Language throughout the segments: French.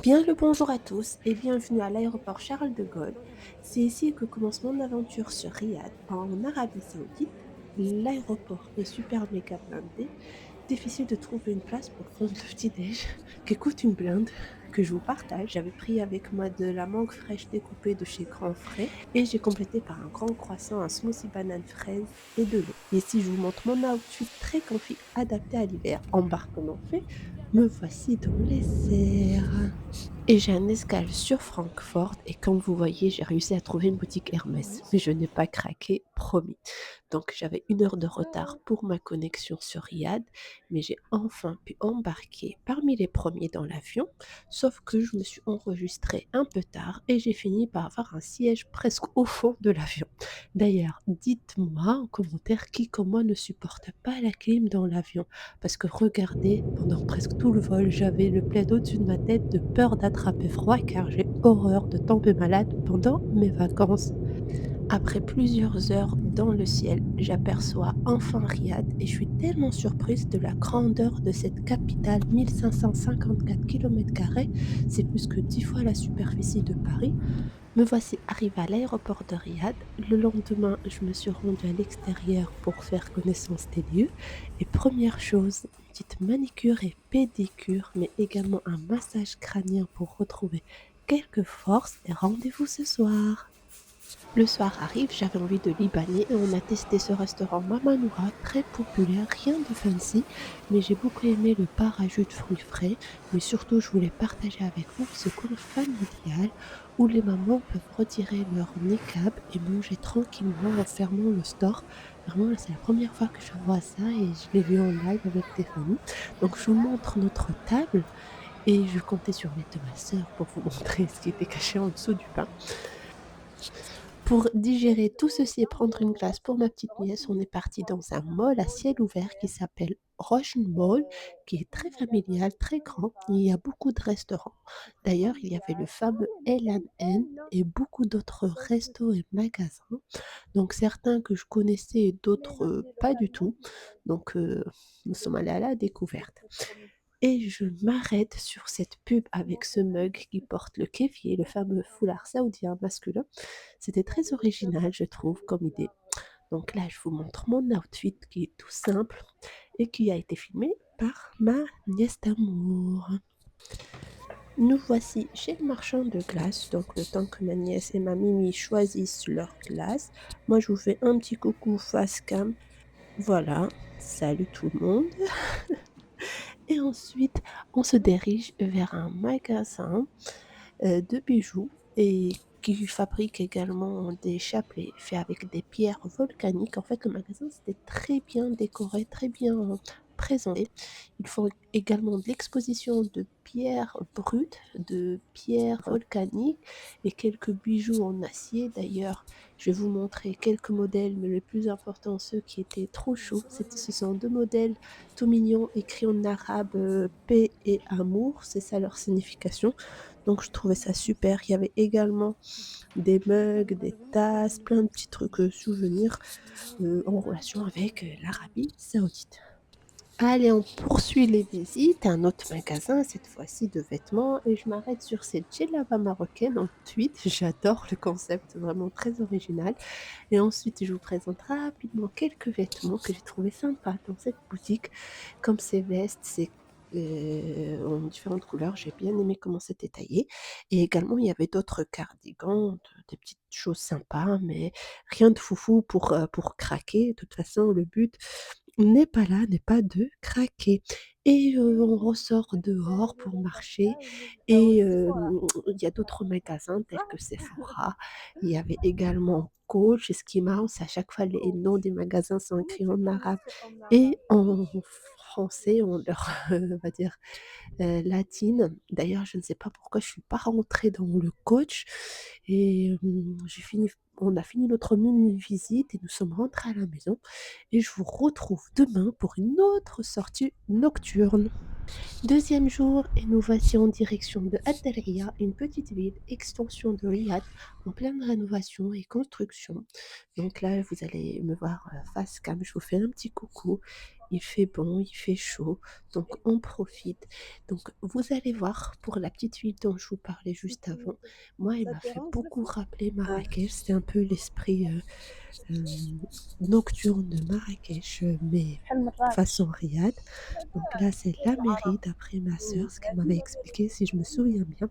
Bien le bonjour à tous et bienvenue à l'aéroport Charles de Gaulle. C'est ici que commence mon aventure sur Riyad, en Arabie Saoudite. L'aéroport est super méga blindé. Difficile de trouver une place pour prendre le petit-déj, qui coûte une blinde, que je vous partage. J'avais pris avec moi de la mangue fraîche découpée de chez Grand Frais et j'ai complété par un grand croissant, un smoothie banane fraise et de l'eau. Ici, je vous montre mon outfit très comfy adapté à l'hiver. Embarquement fait, me voici dans les airs. Et j'ai un escale sur Francfort et comme vous voyez, j'ai réussi à trouver une boutique Hermès, mais je n'ai pas craqué, promis. Donc j'avais 1 heure de retard pour ma connexion sur Riyad, mais j'ai enfin pu embarquer parmi les premiers dans l'avion, sauf que je me suis enregistrée un peu tard et j'ai fini par avoir un siège presque au fond de l'avion. D'ailleurs, dites-moi en commentaire qui comme moi ne supporte pas la clim dans l'avion. Parce que regardez, pendant presque tout le vol, j'avais le plaid au-dessus de ma tête de peur d'attraper froid car j'ai horreur de tomber malade pendant mes vacances. Après plusieurs heures dans le ciel, j'aperçois enfin Riyad et je suis tellement surprise de la grandeur de cette capitale, 1554 km², c'est plus que 10 fois la superficie de Paris. Me voici arrivée à l'aéroport de Riyad. Le lendemain, je me suis rendue à l'extérieur pour faire connaissance des lieux. Et première chose, une petite manicure et pédicure, mais également un massage crânien pour retrouver quelques forces. Et rendez-vous ce soir. Le soir arrive, j'avais envie de libanais et on a testé ce restaurant Mamanoura, très populaire, rien de fancy, mais j'ai beaucoup aimé le bar à jus de fruits frais, mais surtout je voulais partager avec vous ce coin familial où les mamans peuvent retirer leur niqab et manger tranquillement en fermant le store. Vraiment, là, c'est la première fois que je vois ça et je l'ai vu en live avec Stéphanie. Donc, je vous montre notre table et je comptais sur l'aide de ma sœur pour vous montrer ce qui était caché en dessous du pain. Pour digérer tout ceci et prendre une glace pour ma petite nièce, on est parti dans un mall à ciel ouvert qui s'appelle Russian Mall, qui est très familial, très grand. Il y a beaucoup de restaurants. D'ailleurs, il y avait le fameux L&N et beaucoup d'autres restos et magasins. Donc certains que je connaissais et d'autres pas du tout. Donc nous sommes allés à la découverte. Et je m'arrête sur cette pub avec ce mug qui porte le kéfier, le fameux foulard saoudien masculin. C'était très original, je trouve, comme idée. Donc là, je vous montre mon outfit qui est tout simple et qui a été filmé par ma nièce d'amour. Nous voici chez le marchand de glace, donc le temps que ma nièce et ma Mimi choisissent leur glace. Moi, je vous fais un petit coucou face cam. Voilà, salut tout le monde. Et ensuite, on se dirige vers un magasin de bijoux et qui fabrique également des chapelets faits avec des pierres volcaniques. En fait, le magasin, c'était très bien décoré, très bien présenté. Ils font également de l'exposition de pierres brutes, de pierres volcaniques et quelques bijoux en acier. D'ailleurs, je vais vous montrer quelques modèles, mais le plus important, ceux qui étaient trop chauds. Ce sont 2 modèles tout mignons écrits en arabe paix et amour, c'est ça leur signification. Donc je trouvais ça super. Il y avait également des mugs, des tasses, plein de petits trucs, souvenirs, en relation avec, l'Arabie Saoudite. Allez, on poursuit les visites, un autre magasin, cette fois-ci de vêtements et je m'arrête sur cette djellaba marocaine en tweed. J'adore le concept, vraiment très original et ensuite je vous présente rapidement quelques vêtements que j'ai trouvé sympas dans cette boutique, comme ces vestes, en différentes couleurs. J'ai bien aimé comment c'était taillé et également il y avait d'autres cardigans, des petites choses sympas, mais rien de foufou pour craquer. De toute façon, le but n'est pas là, n'est pas de craquer et on ressort dehors pour marcher et il y a d'autres magasins tels que Sephora. Il y avait également Coach et ce qui est marrant, c'est à chaque fois les noms des magasins sont écrits en arabe et en français, on leur, on va dire, latine. D'ailleurs, je ne sais pas pourquoi je suis pas rentrée dans le Coach et on a fini notre mini visite et nous sommes rentrés à la maison et je vous retrouve demain pour une autre sortie nocturne. Deuxième jour et nous voici en direction de Ad-Daria, une petite ville, extension de Riyad, en pleine rénovation et construction. Donc là, vous allez me voir face cam, je vous fais un petit coucou. il fait bon, il fait chaud, donc on profite. Donc vous allez voir, pour la petite ville dont je vous parlais juste avant, moi, elle Ça m'a te fait dérange le beaucoup fond? rappeler Ah, Marrakech. C'est un peu l'esprit euh, nocturne de Marrakech, mais بحال مراكش. façon riad. Donc là, c'est la mairie, d'après ma sœur, ce qu'elle m'avait expliqué, si je me souviens bien.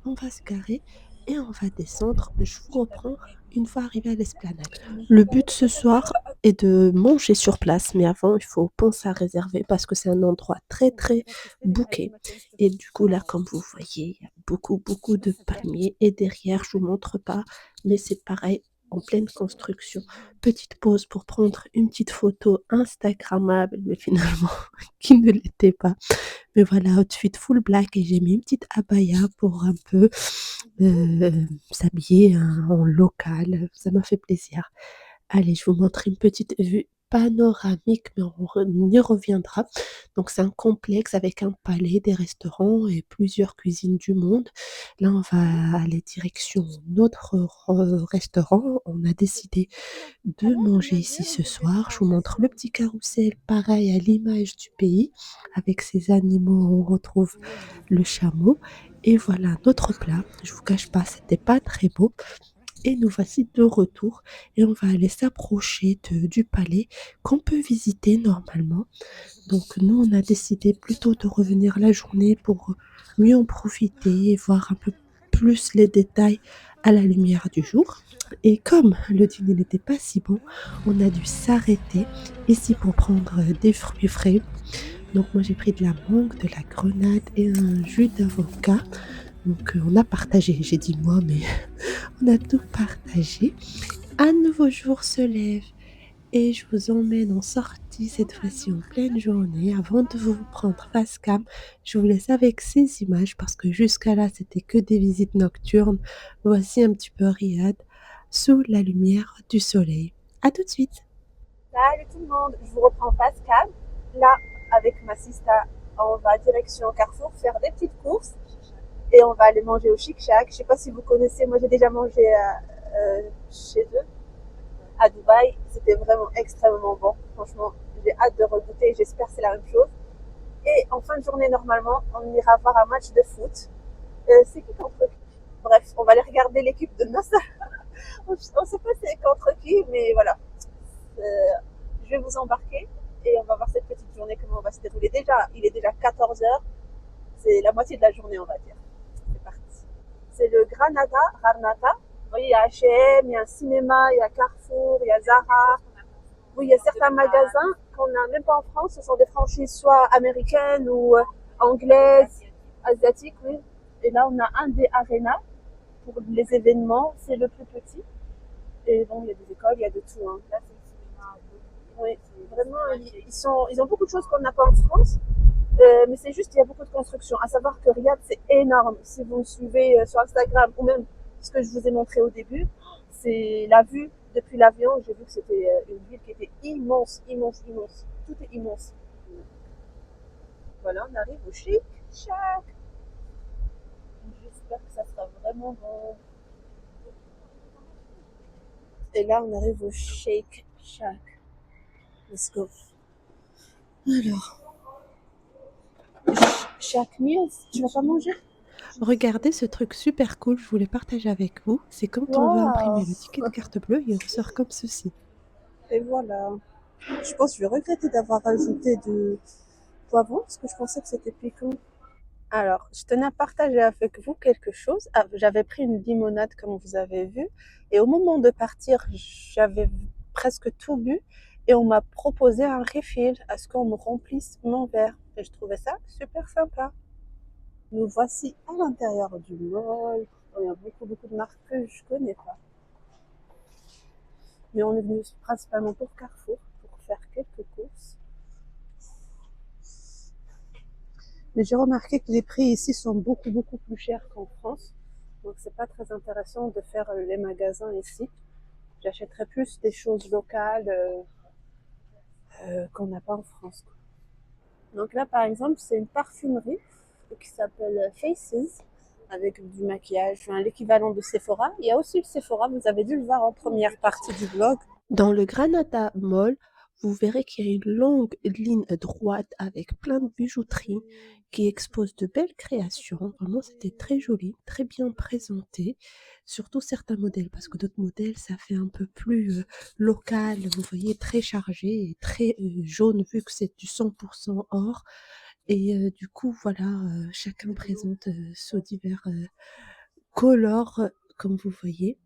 On va se garer et on va descendre. Je vous reprends une fois arrivé à l'esplanade. Le but ce soir est de manger sur place, mais avant, il faut penser à réserver parce que c'est un endroit très, très bouquet. Et du coup, là, comme vous voyez, il y a beaucoup, beaucoup de palmiers. Et derrière, je vous montre pas, mais c'est pareil, en pleine construction. Petite pause pour prendre une petite photo Instagrammable, mais finalement, qui ne l'était pas. Mais voilà, outfit full black et j'ai mis une petite abaya pour un peu s'habiller hein, en local. Ça m'a fait plaisir. Allez, je vous montre une petite vue panoramique, mais on y reviendra. Donc, c'est un complexe avec un palais, des restaurants et plusieurs cuisines du monde. Là, on va aller direction notre restaurant. On a décidé de manger ici ce soir. Je vous montre le petit carrousel, pareil à l'image du pays. Avec ces animaux, on retrouve le chameau. Et voilà notre plat. Je vous cache pas, c'était pas très beau. Et nous voici de retour et on va aller s'approcher du palais qu'on peut visiter normalement. Donc nous, on a décidé plutôt de revenir la journée pour mieux en profiter et voir un peu plus les détails à la lumière du jour. Et comme le dîner n'était pas si bon, on a dû s'arrêter ici pour prendre des fruits frais. Donc moi j'ai pris de la mangue, de la grenade et un jus d'avocat. Donc on a partagé, j'ai dit moi, mais on a tout partagé. Un nouveau jour se lève et je vous emmène en sortie cette fois-ci en pleine journée. Avant de vous prendre face cam, je vous laisse avec ces images parce que jusqu'à là, c'était que des visites nocturnes. Voici un petit peu Riyad sous la lumière du soleil. À tout de suite. salut tout le monde, je vous reprends face cam. Là, avec ma sista, on va direction Carrefour faire des petites courses et on va aller manger au Chic Shack. Je sais pas si vous connaissez, moi j'ai déjà mangé chez eux à Dubaï. C'était vraiment extrêmement bon. Franchement, j'ai hâte de regoûter. J'espère que c'est la même chose. Et en fin de journée, normalement, on ira voir un match de foot. C'est qui contre qui? Bref, on va aller regarder l'équipe de Nasser. On ne sait pas c'est contre qui, mais voilà. Euh, je vais vous embarquer et on va voir cette petite journée, comment on va se dérouler. Déjà, il est déjà 14 heures. C'est la moitié de la journée, on va dire. C'est parti. C'est le Granada, Granada. Vous voyez, il y a H&M, il y a un cinéma, il y a Carrefour, il y a Zara. Oui, il y a certains magasins qu'on n'a même pas en France. Ce sont des franchises soit américaines ou anglaises, asiatiques, oui. Et là, on a un des Arena pour les événements. C'est le plus petit. Et bon, il y a des écoles, il y a de tout. Hein. Là, oui, vraiment, ils ont beaucoup de choses qu'on n'a pas en France. Mais c'est juste, il y a beaucoup de construction. À savoir que Riyad, c'est énorme. Si vous me suivez sur Instagram ou même ce que je vous ai montré au début, c'est la vue depuis l'avion. J'ai vu que c'était une ville qui était immense, immense, immense. Tout est immense. Voilà, on arrive au Chic Shack. J'espère que ça sera vraiment bon. Et là, on arrive au Shake Shack. Let's go. Alors, Shack Meals, tu vas pas manger? Regardez ce truc super cool, je voulais partager avec vous. C'est quand on veut Waouh! imprimer le ticket de carte bleue, il ressort comme ceci. Et voilà. Je pense que je vais regretter d'avoir rajouté de poivron parce que je pensais que c'était piquant. Alors, je tenais à partager avec vous quelque chose. Ah, j'avais pris une limonade comme vous avez vu et au moment de partir, j'avais presque tout bu et on m'a proposé un refill à ce qu'on me remplisse mon verre. Et je trouvais ça super sympa. Nous voici à l'intérieur du mall. Il y a beaucoup, beaucoup de marques que je connais pas. Mais on est venu principalement pour Carrefour, pour faire quelques courses. Mais j'ai remarqué que les prix ici sont beaucoup, beaucoup plus chers qu'en France. Donc c'est pas très intéressant de faire les magasins ici. J'achèterais plus des choses locales qu'on n'a pas en France. Donc là, par exemple, c'est une parfumerie qui s'appelle Faces, avec du maquillage, enfin, l'équivalent de Sephora. Il y a aussi le Sephora, vous avez dû le voir en première partie du blog. Dans le Granada Mall, vous verrez qu'il y a une longue ligne droite avec plein de bijouterie qui expose de belles créations. Vraiment, c'était très joli, très bien présenté. Surtout certains modèles, parce que d'autres modèles, ça fait un peu plus local. Vous voyez, très chargé et très jaune, vu que c'est du 100% or. Et du coup, voilà, chacun présente sous divers colors, comme vous voyez.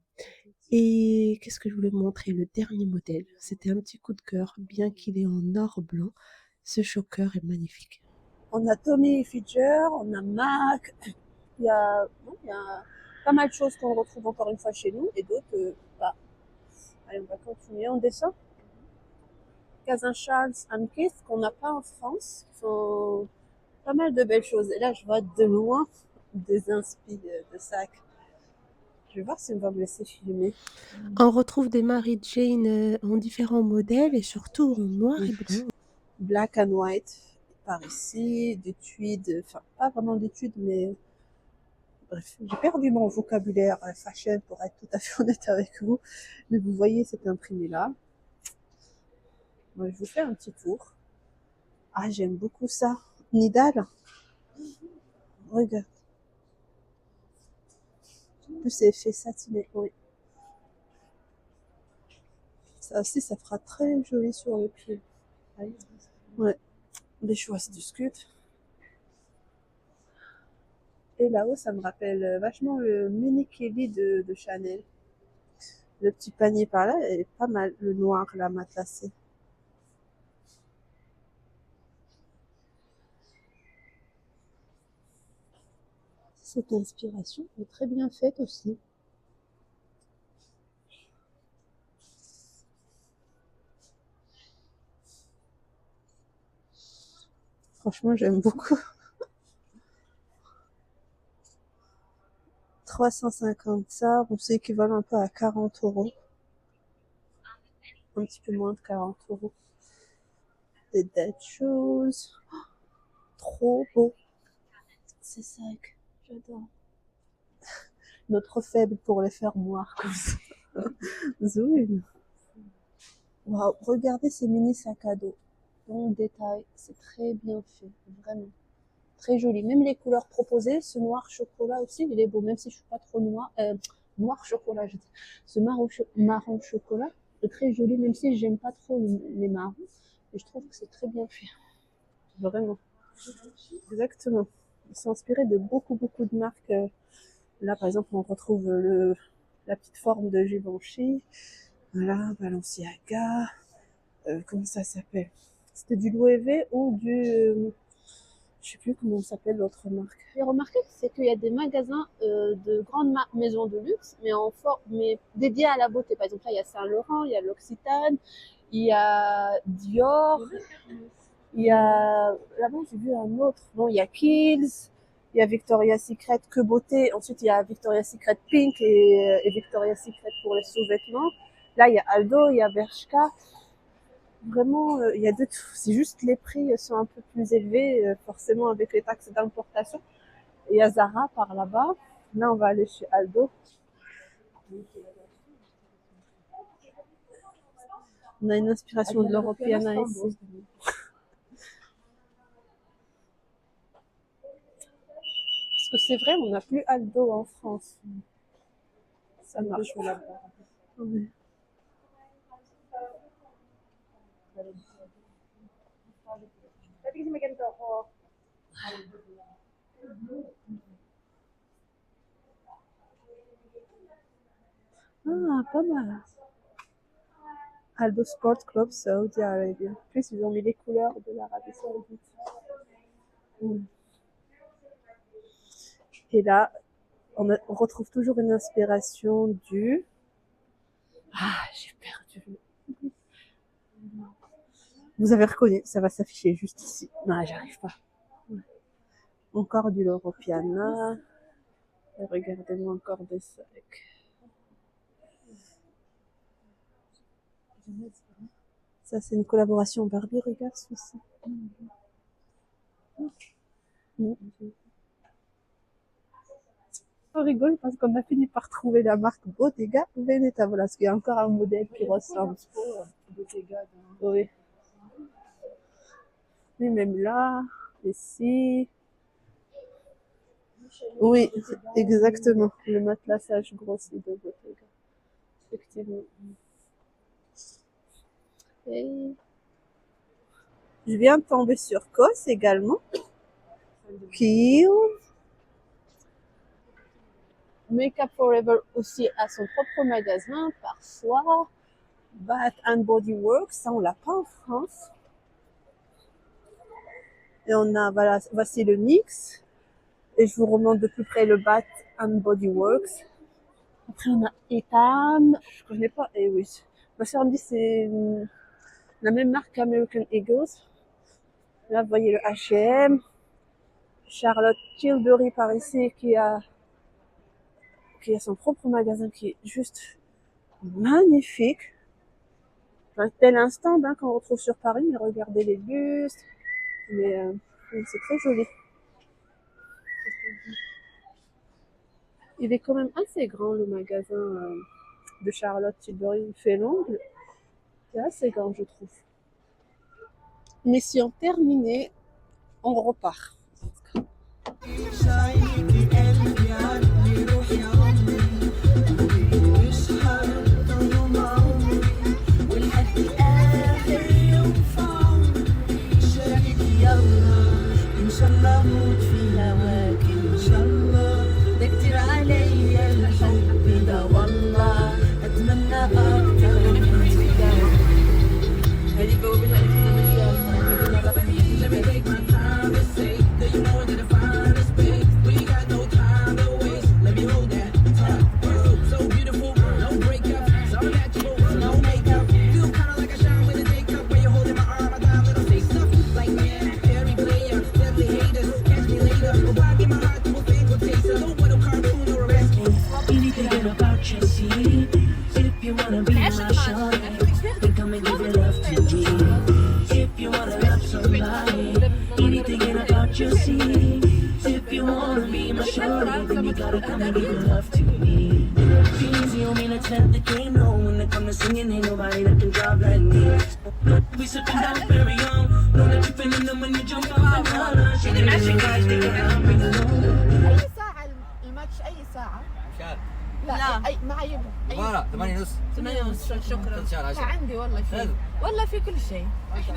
Et qu'est-ce que je voulais vous montrer? Le dernier modèle, c'était un petit coup de cœur, bien qu'il est en or blanc. Ce choker est magnifique. On a Tommy Hilfiger, on a Mac, il y a pas mal de choses qu'on retrouve encore une fois chez nous et d'autres pas. Allez, on va continuer, on descend. Cousin Charles and Keith qu'on n'a pas en France, qui sont pas mal de belles choses. Et là, je vois de loin des inspi de sacs. Je vais voir si on va me laisser filmer. On retrouve des Mary Jane en différents modèles et surtout en noir et blanc. Black and white par ici, des tweeds, enfin pas vraiment des tweeds, mais bref, j'ai perdu mon vocabulaire fashion pour être tout à fait honnête avec vous. Mais vous voyez cet imprimé là. Moi, je vous fais un petit tour. Ah, j'aime beaucoup ça. Nidal. Regarde. En plus, c'est fait satiné. Oui. Ça aussi, ça fera très joli sur le pied. Ouais. Les choix, c'est du scut. Et là-haut, ça me rappelle vachement le mini Kelly de Chanel. Le petit panier par là est pas mal. Le noir, là, matelassé. Cette inspiration est très bien faite aussi. Franchement, j'aime beaucoup. 350 ça, bon, c'est équivalent un peu à 40 euros. Un petit peu moins de 40 euros. Des dead shoes. Trop beau. Ces sacs, j'adore. Notre faible pour les faire noirs comme ça. Zoom. Waouh, regardez ces mini sacs à dos. Dans le détail, c'est très bien fait, vraiment. Très joli. Même les couleurs proposées, ce noir chocolat aussi, il est beau, même si je suis pas trop noir. Noir chocolat, je dis. Ce marron chocolat est très joli, même si j'aime pas trop les marrons. Et je trouve que c'est très bien fait. Vraiment. Exactement. Ils sont inspirés de beaucoup de marques. Là, par exemple, on retrouve la petite forme de Givenchy. Voilà, Balenciaga. Comment ça s'appelle? C'était du Louis V ou je sais plus comment s'appelle l'autre marque. J'ai remarqué, c'est qu'il y a des magasins de grandes maisons de luxe, mais dédiés à la beauté. Par exemple, là, il y a Saint-Laurent, il y a l'Occitane, il y a Dior, il y a là-bas j'ai vu un autre. Bon, il y a Kiehl's, il y a Victoria's Secret que beauté. Ensuite, il y a Victoria's Secret Pink et Victoria's Secret pour les sous-vêtements. Là, il y a Aldo, il y a Bershka. Vraiment, il y a de tout. C'est juste les prix sont un peu plus élevés, forcément avec les taxes d'importation. Et il y a Zara par là-bas. Là, on va aller chez Aldo. On a une inspiration de l'Europeana ici. Parce que c'est vrai, on n'a plus Aldo en France. Ça marche pas. Oui. Ah, pas mal. Aldo Sport Club Saudi Arabia. En plus, ils ont mis les couleurs de l'Arabie Saoudite. Mm. Et là, on retrouve toujours une inspiration du... Ah, j'ai perdu. Vous avez reconnu, ça va s'afficher juste ici. Non, j'arrive pas. Ouais. Encore du Loropiana. Et regardez-moi encore des sacs. Ça, c'est une collaboration Barbie, regarde celui-ci. Mm. On rigole parce qu'on a fini par trouver la marque Bottega Veneta. Voilà, parce qu'il y a encore un modèle qui ressemble. Oui. Oui, même là, ici. Oui, exactement. Le matelassage grossi de Bottega. Effectivement. Et je viens de tomber sur COS également. Peel. Makeup Forever aussi a son propre magasin parfois. Bath and Body Works, ça on l'a pas en France. Et on a, voilà, voici le NYX. Et je vous remonte de plus près le Bath and Body Works. Après on a Etam. Je connais pas. Et oui. Ma soeur me dit c'est la même marque qu'American Eagles. Là vous voyez le H&M. Charlotte Tilbury par ici qui a son propre magasin qui est juste magnifique. Enfin, tel un stand hein, qu'on retrouve sur Paris, mais regardez les bustes. Mais c'est très joli. Il est quand même assez grand le magasin de Charlotte Tilbury. Il fait l'angle. C'est assez grand je trouve. Mission terminée. On repart. لا اي ما عيبهم مرة 8 ونص 8 ونص شكرا شهر 10 عندي والله في والله في كل شيء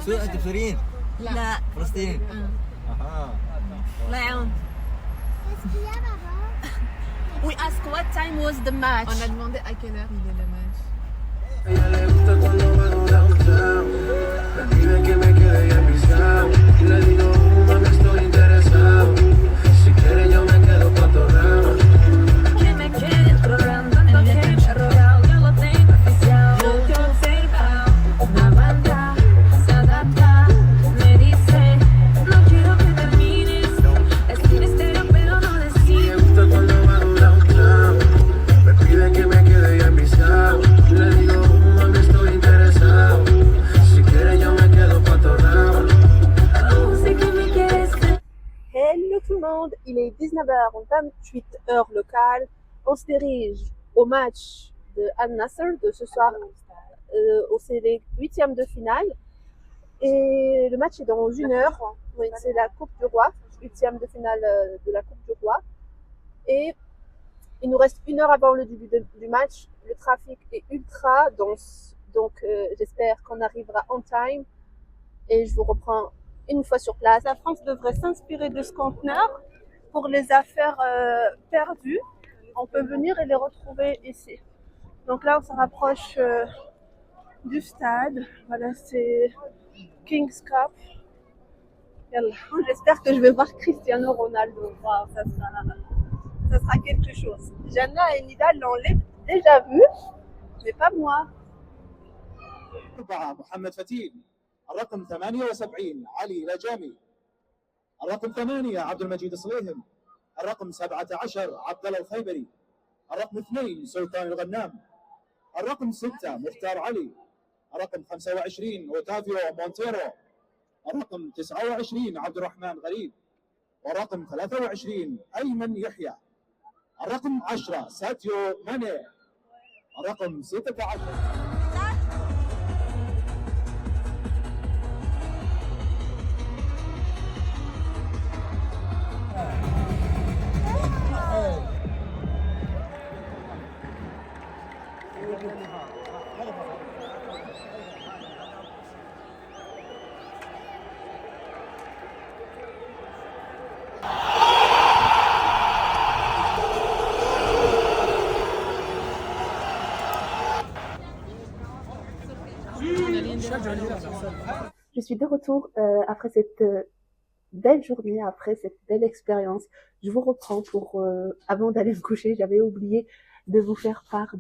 انت سوريين؟ لا فلسطين اها الله يعاون We asked what time was the match. On a demandé à quelle heure il est le match. Ella le gusta cuando va downtown. Me pide que me quede en mi sound. Le digo, mami, estoy interesado. Si quiere yo me quedo pa' tornar. Que me quede rodando en el que rodado. Yo lo tengo oficial. Yo te observado. Una banda se adapta. Me dice, no quiero que termines. Es un misterio pero no decir. Me gusta cuando va downtown. Me pide que me quede en mi sound. Le digo, mami, estoy interesado. Si quiere yo me quedo pa' tornar. Sé que me quieres. Hello tout le monde, il est 19h28 heure locale. On se dirige au match de Al Nassr de ce soir. C'est les huitièmes de finale. Et le match est dans une heure. Oui, c'est la Coupe du Roi, huitième de finale de la Coupe du Roi. Et il nous reste une heure avant le début du match. Le trafic est ultra dense. Donc j'espère qu'on arrivera on time. Et je vous reprends une fois sur place. La France devrait s'inspirer de ce conteneur pour les affaires perdues. On peut venir et les retrouver ici. Donc là, on se rapproche du stade. Voilà, c'est King's Cup. J'espère que je vais voir Cristiano Ronaldo. Wow, ça sera quelque chose. Jana et Nida l'ont déjà vu, mais pas moi. محمد فتيل. الرقم 78 علي لجامي. الرقم 8 عبد المجيد صليهم. الرقم 17 عبد الله الخيبري. الرقم 2 سلطان الغنام. الرقم 6 مختار علي. الرقم 25 اوتافيو مونتيرو. الرقم 29 عبد الرحمن غريب. ورقم 23 ايمن يحيى. الرقم 10 ساتيو ماني. الرقم 16 Je suis de retour après cette belle journée, après cette belle expérience. Je vous reprends pour, avant d'aller me coucher, j'avais oublié de vous faire part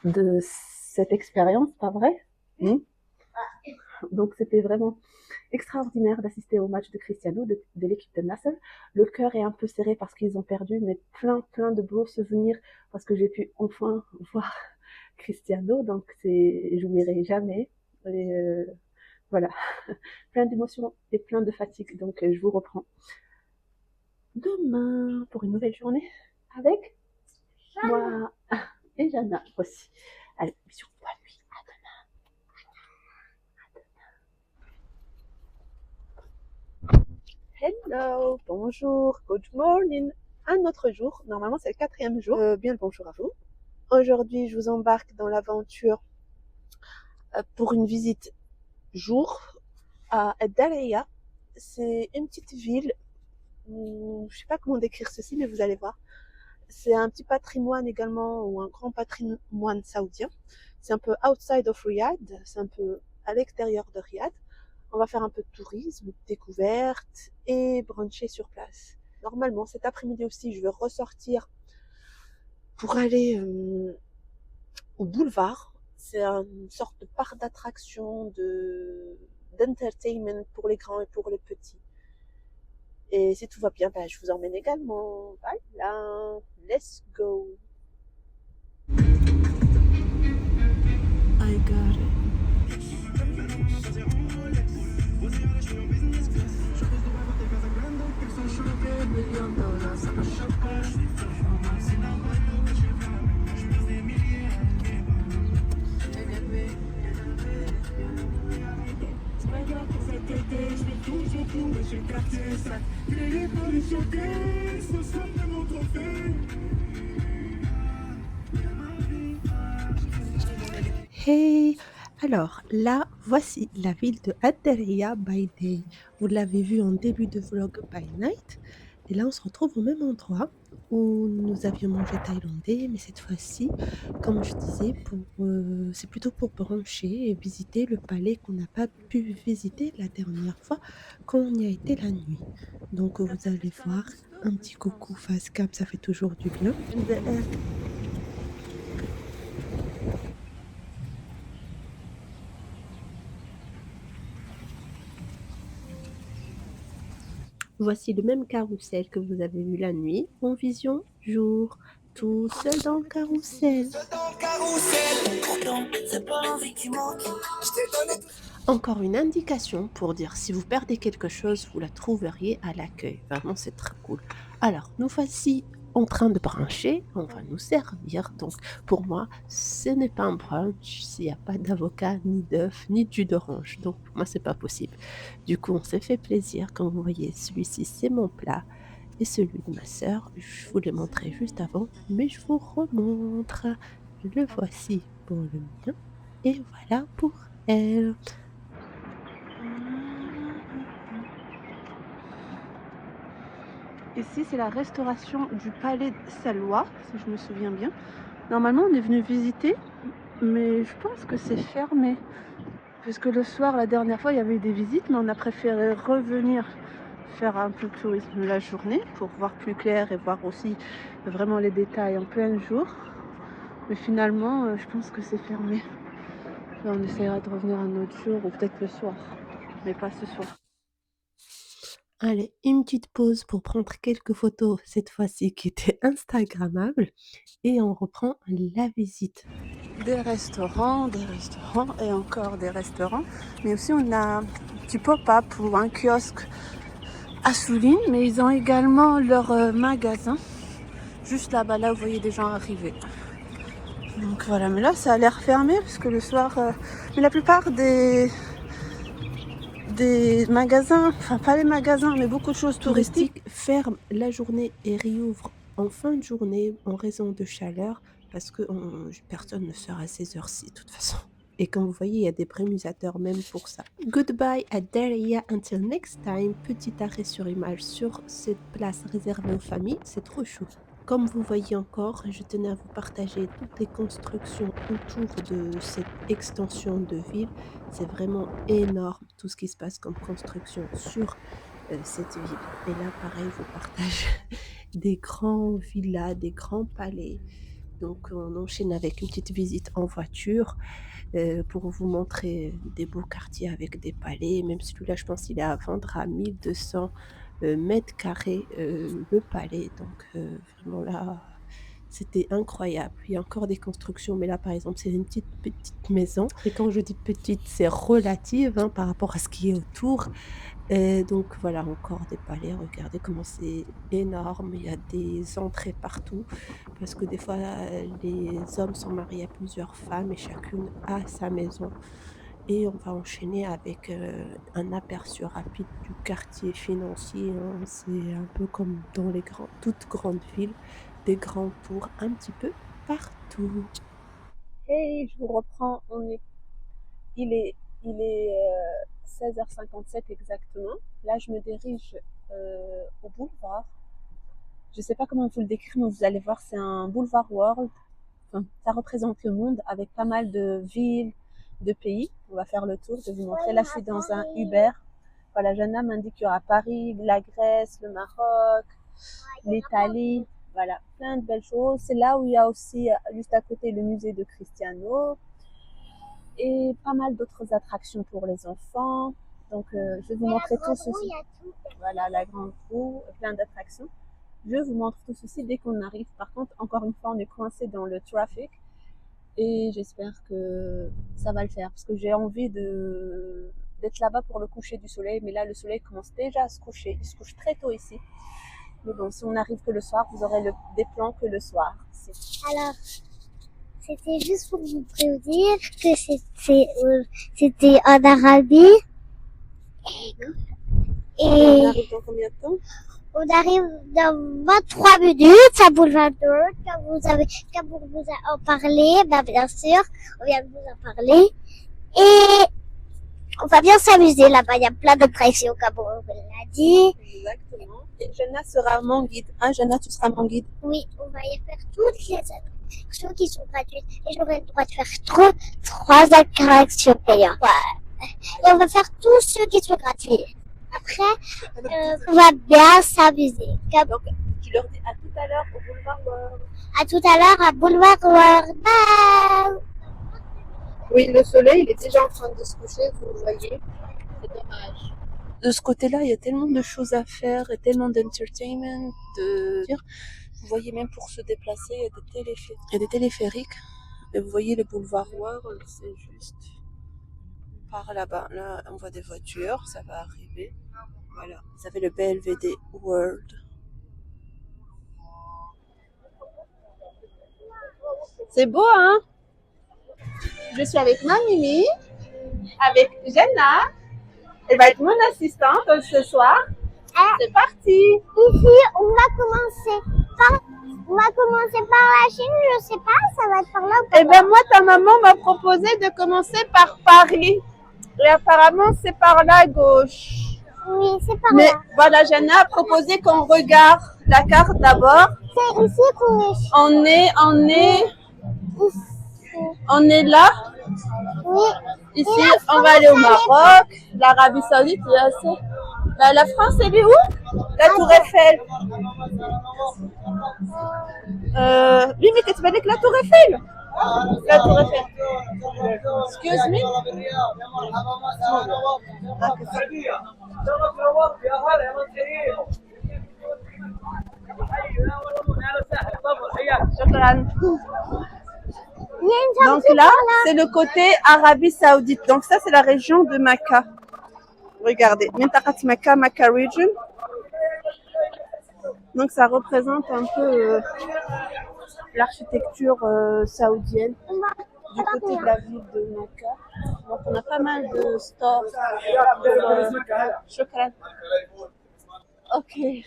de cette expérience, pas vrai? Donc c'était vraiment extraordinaire d'assister au match de Cristiano, de l'équipe de Nasser. Le cœur est un peu serré parce qu'ils ont perdu, mais plein de beaux souvenirs parce que j'ai pu enfin voir Cristiano, donc j'oublierai jamais. Et, voilà, plein d'émotions et plein de fatigue, donc je vous reprends demain pour une nouvelle journée avec moi et Jana aussi. Allez, bisous, bonne nuit. Hello, bonjour, good morning. Un autre jour, normalement c'est le 4e jour. Bien le bonjour à vous. Aujourd'hui, je vous embarque dans l'aventure pour une visite jour à Daraya. C'est une petite ville, je sais pas comment décrire ceci, mais vous allez voir. C'est un petit patrimoine également, ou un grand patrimoine saoudien. C'est un peu outside of Riyadh, c'est un peu à l'extérieur de Riyadh. On va faire un peu de tourisme, découverte et bruncher sur place. Normalement, cet après-midi aussi, je vais ressortir pour aller au boulevard. C'est une sorte de parc d'attraction, d'entertainment pour les grands et pour les petits. Et si tout va bien, je vous emmène également. Voilà, let's go. I got it. Hey! Alors là, voici la ville de Atterria by Day. Vous l'avez vu en début de vlog by night. Et là, on se retrouve au même endroit où nous avions mangé thaïlandais, mais cette fois-ci, comme je disais, c'est plutôt pour brancher et visiter le palais qu'on n'a pas pu visiter la dernière fois quand on y a été la nuit. Donc vous allez voir, un petit coucou face cam, ça fait toujours du bien. Voici le même carrousel que vous avez vu la nuit, en vision jour, tout seul dans le carrousel. Encore une indication pour dire si vous perdez quelque chose, vous la trouveriez à l'accueil. Vraiment, c'est très cool. Alors, nous voici en train de brancher, on va nous servir. Donc, pour moi, ce n'est pas un brunch s'il n'y a pas d'avocat, ni d'œuf, ni de jus d'orange. Donc, pour moi, c'est pas possible. Du coup, on s'est fait plaisir. Comme vous voyez, celui-ci, c'est mon plat. Et celui de ma sœur, je vous l'ai montré juste avant, mais je vous remontre. Le voici pour le mien. Et voilà pour elle. Ici, c'est la restauration du palais de Salwa, si je me souviens bien. Normalement, on est venu visiter, mais je pense que c'est fermé. Parce que le soir, la dernière fois, il y avait eu des visites, mais on a préféré revenir faire un peu de tourisme la journée pour voir plus clair et voir aussi vraiment les détails en plein jour. Mais finalement, je pense que c'est fermé. Là, on essaiera de revenir un autre jour ou peut-être le soir, mais pas ce soir. Allez, une petite pause pour prendre quelques photos, cette fois-ci qui étaient Instagrammables, et on reprend la visite. Des restaurants et encore des restaurants. Mais aussi, on a un petit pop-up ou un kiosque à Souline, mais ils ont également leur magasin juste là-bas. Là, vous voyez des gens arriver. Donc voilà, mais là, ça a l'air fermé parce que le soir, mais la plupart des magasins, enfin pas les magasins, mais beaucoup de choses touristiques ferment la journée et réouvrent en fin de journée en raison de chaleur parce que personne ne sort à ces heures-ci de toute façon. Et comme vous voyez, il y a des prémusateurs même pour ça. Goodbye à Daraya until next time. Petit arrêt sur image sur cette place réservée aux familles. C'est trop chou. comme vous voyez encore, je tenais à vous partager toutes les constructions autour de cette extension de ville. C'est vraiment énorme tout ce qui se passe comme construction sur cette ville. Et là, pareil, je vous partage des grands villas, des grands palais. Donc, on enchaîne avec une petite visite en voiture pour vous montrer des beaux quartiers avec des palais. Même celui-là, je pense qu'il est à vendre à 1200 mètres carrés le palais. Donc, vraiment là, c'était incroyable. Il y a encore des constructions, mais là, par exemple, c'est une petite maison. Et quand je dis petite, c'est relative hein, par rapport à ce qui est autour. Et donc voilà, encore des palais, regardez comment c'est énorme, il y a des entrées partout, parce que des fois, les hommes sont mariés à plusieurs femmes et chacune a sa maison. Et on va enchaîner avec un aperçu rapide du quartier financier, hein. C'est un peu comme dans toutes grandes villes, des grands tours un petit peu partout. Hey, je vous reprends. Il est 16h57 exactement. Là, je me dirige au boulevard. Je sais pas comment vous le décrire, mais vous allez voir, c'est un boulevard world. Enfin, ça représente le monde avec pas mal de villes, de pays. On va faire le tour. Je vais vous montrer. Là, je suis dans un Uber. Voilà, Jana m'indique qu'il y aura Paris, la Grèce, le Maroc, l'Italie. Voilà, plein de belles choses. C'est là où il y a aussi, juste à côté, le musée de Cristiano et pas mal d'autres attractions pour les enfants. Donc, je vais vous montrer tout ceci. Voilà, la grande roue, plein d'attractions. Je vous montre tout ceci dès qu'on arrive. Par contre, encore une fois, on est coincé dans le trafic et j'espère que ça va le faire parce que j'ai envie d'être là-bas pour le coucher du soleil. Mais là, le soleil commence déjà à se coucher. Il se couche très tôt ici. Mais bon, si on n'arrive que le soir, vous aurez des plans que le soir. Alors, c'était juste pour vous prévenir que c'était en Arabie. On Et arrive dans combien de temps? on arrive dans 23 minutes à Boulevard d'Or. Quand vous en parlez, ben bien sûr, on vient de vous en parler. Et on va bien s'amuser là-bas. Il y a plein d'attractions, comme on vous l'a dit. Exactement. Et Jana sera mon guide. Hein, Jana, tu seras mon guide. Oui, on va y faire toutes les attractions qui sont gratuites. Et j'aurai le droit de faire trois attractions payantes. Ouais. Et on va faire tous ceux qui sont gratuits. Après, on va bien s'amuser. Donc, tu leur dis à tout à l'heure au boulevard World. À tout à l'heure à Boulevard World. Bye! Oui, le soleil, il est déjà en train de se coucher, vous le voyez. C'est dommage. De ce côté-là, il y a tellement de choses à faire et tellement d'entertainment. Vous voyez, même pour se déplacer, il y a des téléphériques. Et vous voyez le boulevard World, c'est juste par là-bas. Là, on voit des voitures, ça va arriver. Voilà, vous avez le BLVD World. C'est beau, hein? Je suis avec ma Mimi, avec Jenna. Elle va être mon assistante ce soir. C'est parti. Ici, on va commencer par la Chine, je sais pas, ça va être par là ou par Eh ben moi, ta maman m'a proposé de commencer par Paris. Et apparemment, c'est par là à gauche. Oui, c'est par Mais là. voilà, Jenna a proposé qu'on regarde la carte d'abord. C'est ici qu'on est. On est là. Oui. Ici, on va aller au Maroc, l'Arabie Saoudite, il y a assez. La France, elle est où? La Tour Eiffel. Oui, mais qu'est-ce que tu la Tour Eiffel? La Tour Eiffel. Excuse me. Shukran. Il y a une Donc sortie là, par là. c'est le côté Arabie Saoudite. Donc ça, c'est la région de Makkah. Regardez, Mintaqat Makkah, Makkah Region. Donc ça représente un peu l'architecture saoudienne du côté de la ville de Makkah. Donc on a pas mal de stores. Shukran. Ok. Il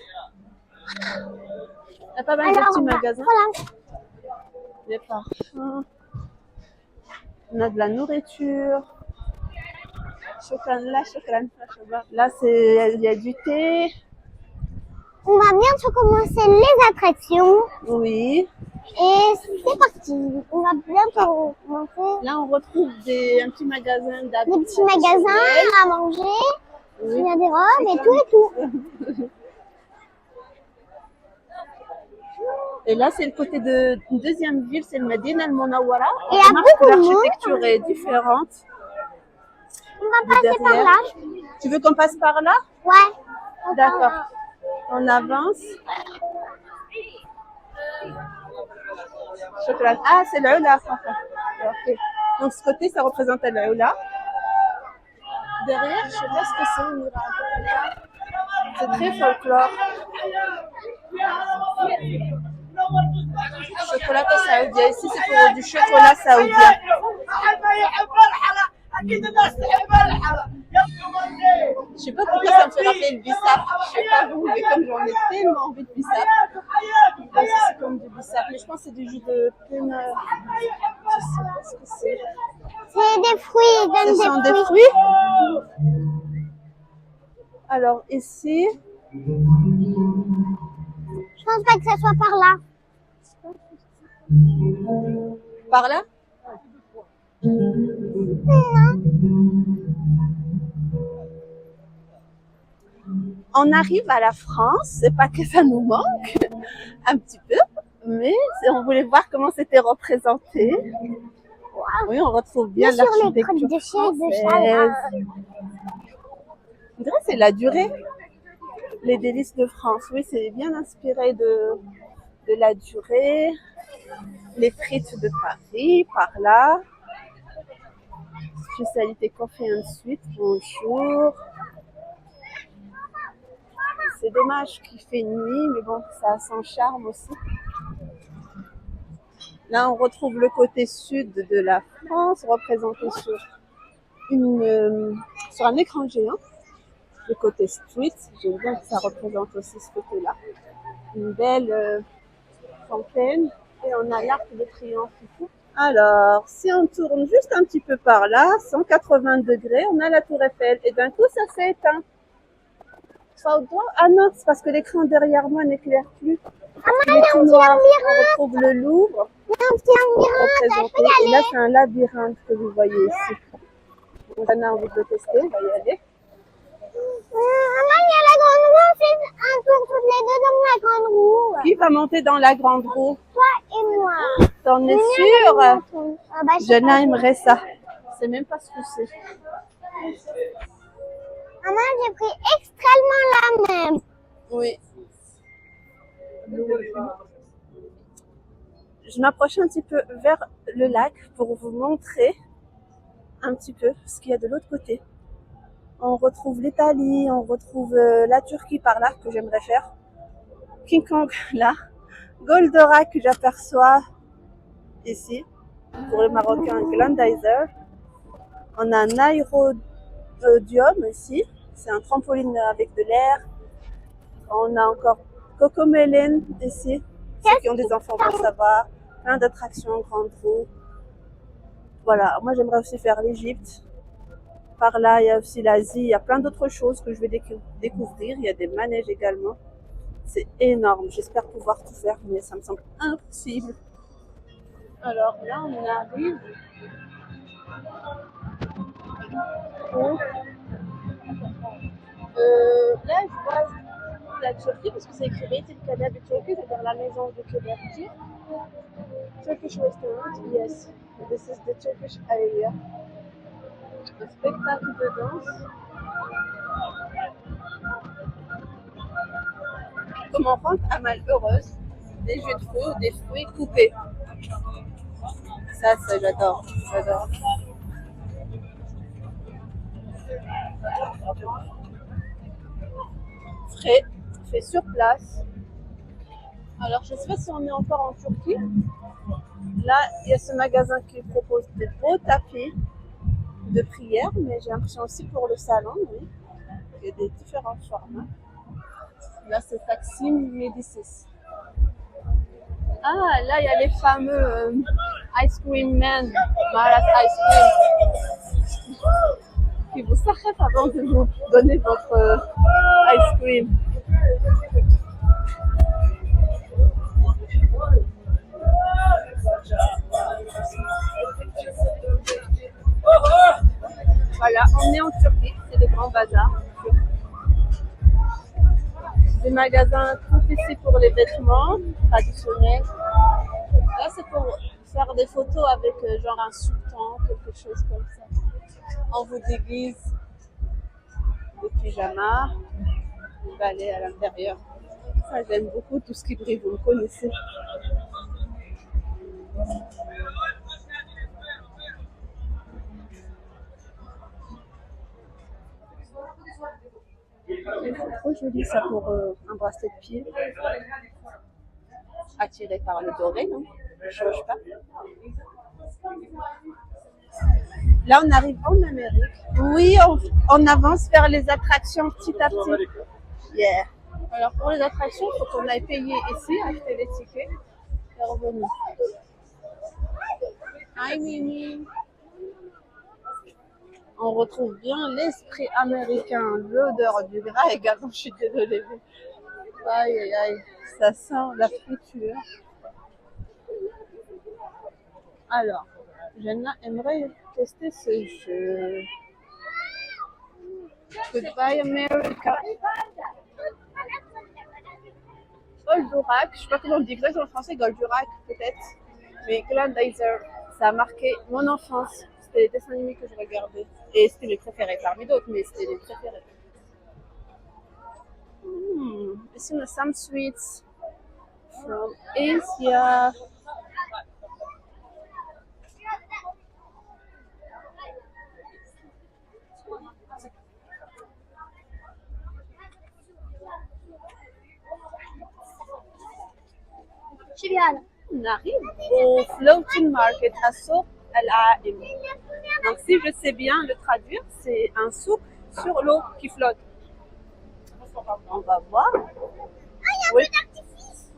y a pas mal de Alors, petits magasins. voilà. Des parfums. On a de la nourriture. Shukran là, shukran. Là, il y a du thé. On va bientôt commencer les attractions. Oui. Et c'est parti. On va bientôt commencer Là, on retrouve un petit magasin d'habits. des petits magasins à manger. Il y a des robes et tout et tout. Et là, c'est le côté de une deuxième ville, c'est le Medina Al Munawwara. Et il y a beaucoup de monde. L'architecture est différente. On va passer par derrière. là. Tu veux qu'on passe par là? Ouais. D'accord. On avance. Chocolat. Ah, c'est l'Aula. Ok. Donc, ce côté, ça représente l'Aula. Derrière, je sais pas ce que c'est. On ira un peu plus tard. C'est très folklore. Chocolat saoudien. Ici, c'est pour du chocolat saoudien. Je sais pas pourquoi ça me fait rappeler le bissap. Je sais pas vous, mais comme j'en ai tellement envie de bissap. C'est comme du bissap. Mais je pense que c'est du jus de prune. Je sais pas ce que c'est. C'est des fruits. Ils donnent Ce sont des des fruits. fruits. Alors ici, Je pense pas que ça soit par là. par là. On arrive à la France, c'est pas que ça nous manque, un petit peu, mais on voulait voir comment c'était représenté. Oui, on retrouve bien Bien sûr, les l'architecture trucs de chaises, de française. châle. On dirait que c'est la durée. Les délices de France, oui, c'est bien inspiré de la durée. Les frites de Paris, par là. Spécialité café ensuite, bonjour. C'est dommage qu'il fait nuit, mais bon, ça a son charme aussi. Là, on retrouve le côté sud de la France, représenté sur un écran géant. Le côté street, j'aime bien que ça représente aussi ce côté-là. Une belle fontaine, et on a l'arc de triomphe et tout. Alors, si on tourne juste un petit peu par là, 180 degrés, on a la tour Eiffel, et d'un coup, ça s'est éteint. Ah non, c'est parce que l'écran derrière moi n'éclaire plus. Il est tout noir. On retrouve le Louvre Il y a un petit labyrinthe. représenté. Et là, c'est un labyrinthe que vous voyez ici. Donc, on a envie de le tester, on va y aller. Maman, il y a la grande roue. On fait un tour toutes les deux dans la grande roue. Qui va monter dans la grande roue? Toi et moi. T'en es sûr? Ah bah, je sais Jenna pas. aimerait ça. Je sais même pas ce que c'est. Maman, j'ai pris extrêmement la même. Oui. Je m'approche un petit peu vers le lac pour vous montrer un petit peu ce qu'il y a de l'autre côté. On retrouve l'Italie, on retrouve la Turquie par là, que j'aimerais faire. King Kong là. Goldorak que j'aperçois ici. Pour les Marocains, Glandizer. On a un aérodium ici. C'est un trampoline avec de l'air. On a encore Cocomelon ici. Ceux qui ont des enfants vont savoir. Plein d'attractions, grande roue. Voilà, moi j'aimerais aussi faire l'Égypte. Par là, il y a aussi l'Asie. Il y a plein d'autres choses que je vais découvrir. Il y a des manèges également. C'est énorme. J'espère pouvoir tout faire, mais ça me semble impossible. Alors là, on arrive au... là, je vois la Turquie, parce que c'est écrit Beytil Kader de Turquie, c'est-à-dire la maison de Keberji. Turkish restaurant, yes. This is the Turkish area. Le spectacle de danse. Comment rendre à mal heureuse des jeux de feu, des fruits coupés. Ça j'adore, j'adore. Frais, fait sur place. Alors je ne sais pas si on est encore en Turquie. Là, il y a ce magasin qui propose des beaux tapis de prière, mais j'ai l'impression aussi pour le salon, oui. Il y a des différents formats. Là, c'est Taksim Médicis. Ah, là, il y a les fameux Ice Cream Man, Marat Ice Cream, qui vous s'arrêtent avant de vous donner votre ice cream. On est en Turquie, c'est le grand bazar turc. Des magasins tout ici pour les vêtements traditionnels. Là, c'est pour faire des photos avec genre un sultan, quelque chose comme ça. On vous déguise des pyjamas, vous allez à l'intérieur. Ça, j'aime beaucoup tout ce qui brille, vous le connaissez. C'est trop joli ça pour un bracelet de pied. Attiré par le doré, non? Ne change pas. Là, on arrive en Amérique. Oui, on avance vers les attractions petit à petit. Yeah. Alors, pour les attractions, il faut qu'on aille payer ici, acheter les tickets et revenir. Hi, Mimi. On retrouve bien l'esprit américain, l'odeur du gras également. Je suis désolée. Aïe, aïe, aïe. Ça sent la friture. Alors, Jenna aimerait tester ce jeu. Goodbye America. Goldorak, je sais pas comment on dit exactement en français, Goldorak peut-être. Mais Glandizer, ça a marqué mon enfance. C'était les dessins animés que je regardais. Et c'était mes préférés parmi d'autres, mais c'était les préférés. Ici, on a some sweets from Asia. On arrive au Floating Market à Souk Al-Aim. Donc, si je sais bien le traduire, c'est un souk sur l'eau qui flotte. On va voir. Oui.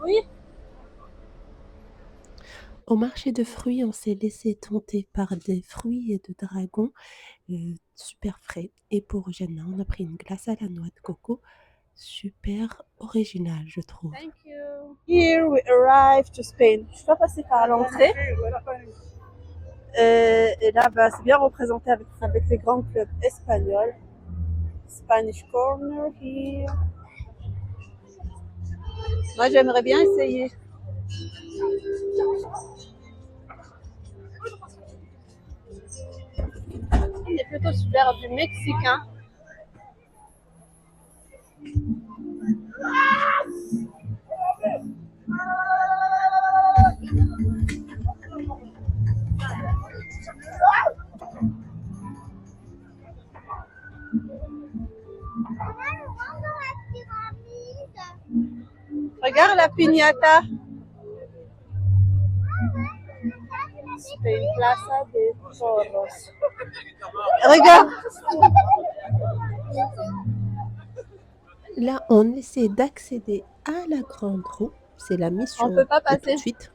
Oui. Au marché de fruits, on s'est laissé tenter par des fruits et de dragons super frais. Et pour Jenna, on a pris une glace à la noix de coco, super originale, je trouve. Thank you. Here we arrive to Spain. Je suis pas passée par l'entrée. Et là, bah, c'est bien représenté avec les grands clubs espagnols. Spanish Corner here. Moi, j'aimerais bien essayer. On est plutôt super du mexicain. Regarde la piñata. Spain Plaza de Toros. Regarde. Là, on essaie d'accéder à la grande roue. C'est la mission On peut pas de tout passer. de suite.